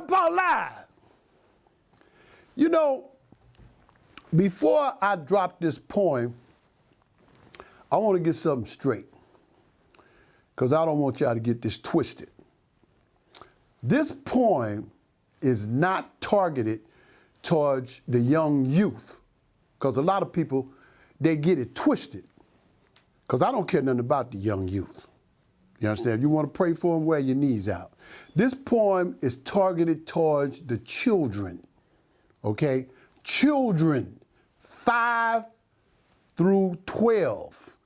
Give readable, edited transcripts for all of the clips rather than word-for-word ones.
Grandpa Live. You know, before I drop this poem, I want to get something straight, because I don't want y'all to get this twisted. This poem is not targeted towards the young youth, because a lot of people, they get it twisted, because I don't care nothing about the young youth. You understand? If you want to pray for them, wear your knees out. This poem is targeted towards the children, okay? Children 5 through 12.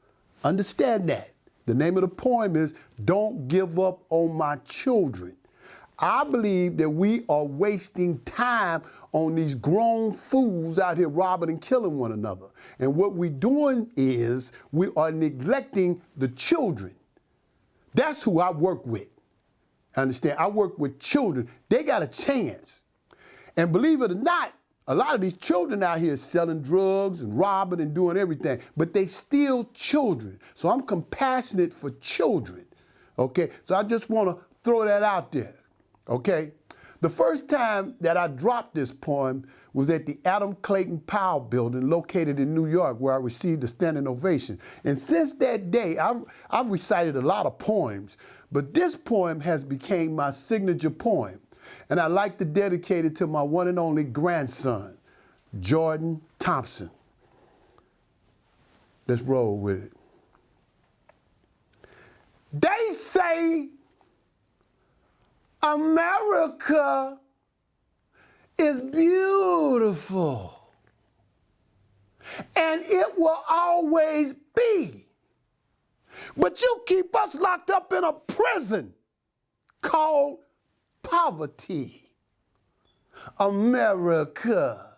Understand that. The name of the poem is Don't Give Up on My Children. I believe that we are wasting time on these grown fools out here robbing and killing one another. And what we're doing is we are neglecting the children. That's who I work with. Understand? I work with children. They got a chance. And believe it or not, a lot of these children out here selling drugs and robbing and doing everything, but they still children. So I'm compassionate for children, okay? So I just want to throw that out there, okay? The first time that I dropped this poem was at the Adam Clayton Powell building located in New York, where I received a standing ovation. And since that day, I've recited a lot of poems, but this poem has become my signature poem. And I'd like to dedicate it to my one and only grandson, Jordan Thompson. Let's roll with it. They say America is beautiful, and it will always be. But you keep us locked up in a prison called poverty. America,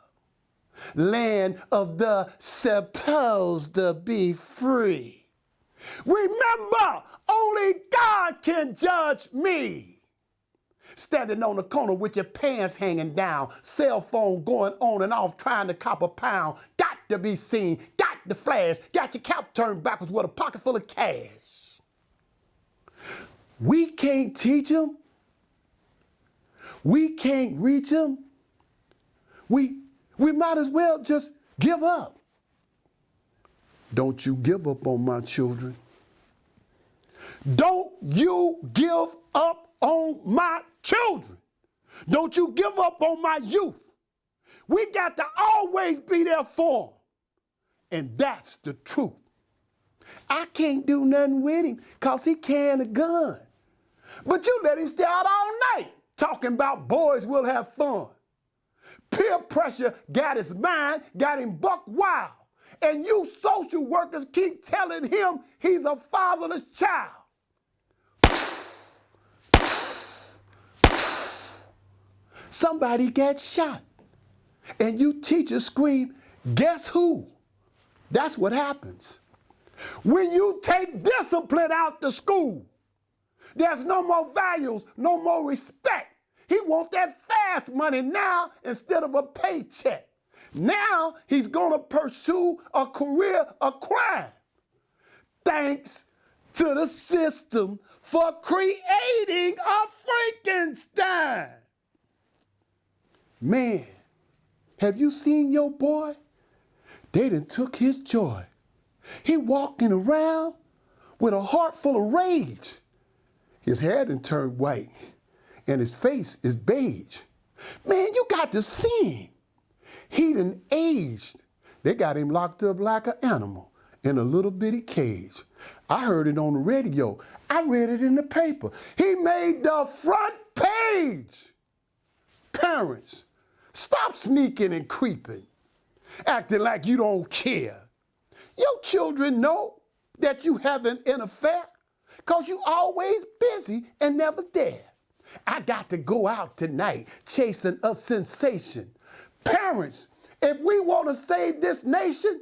land of the supposed to be free. Remember, only God can judge me. Standing on the corner with your pants hanging down, cell phone going on and off, trying to cop a pound. Got to be seen, got the flash, got your cap turned backwards with a pocket full of cash. We can't teach them. We can't reach them. We might as well just give up. Don't you give up on my children. Don't you give up on my children. Don't you give up on my youth. We got to always be there for them. And that's the truth. I can't do nothing with him because he carrying a gun. But you let him stay out all night talking about boys will have fun. Peer pressure got his mind, got him buck wild. And you social workers keep telling him he's a fatherless child. Somebody got shot. And you teachers scream, guess who? That's what happens. When you take discipline out the school, there's no more values, no more respect. He wants that fast money now instead of a paycheck. Now he's gonna pursue a career of crime. Thanks to the system for creating a Frankenstein. Man, have you seen your boy? They done took his joy. He walking around with a heart full of rage. His hair done turned white and his face is beige. Man, you got to see him. He done aged. They got him locked up like an animal in a little bitty cage. I heard it on the radio. I read it in the paper. He made the front page. Parents, stop sneaking and creeping, acting like you don't care. Your children know that you having an affair because you always busy and never there. I got to go out tonight chasing a sensation. Parents, if we want to save this nation,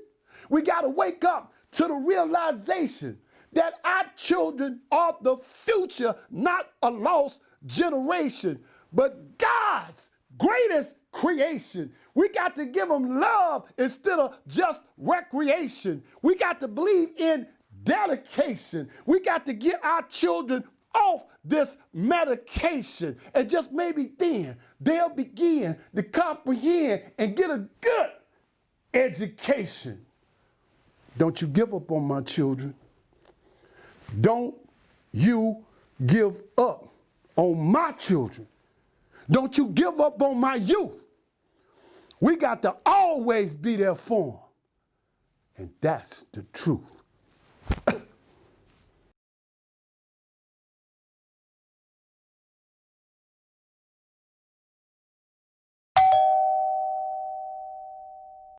we got to wake up to the realization that our children are the future, not a lost generation, but God's greatest creation. We got to give them love instead of just recreation. We got to believe in dedication. We got to get our children off this medication, and just maybe then they'll begin to comprehend and get a good education. Don't you give up on my children. Don't you give up on my children. Don't you give up on my youth. We got to always be there for them. And that's the truth.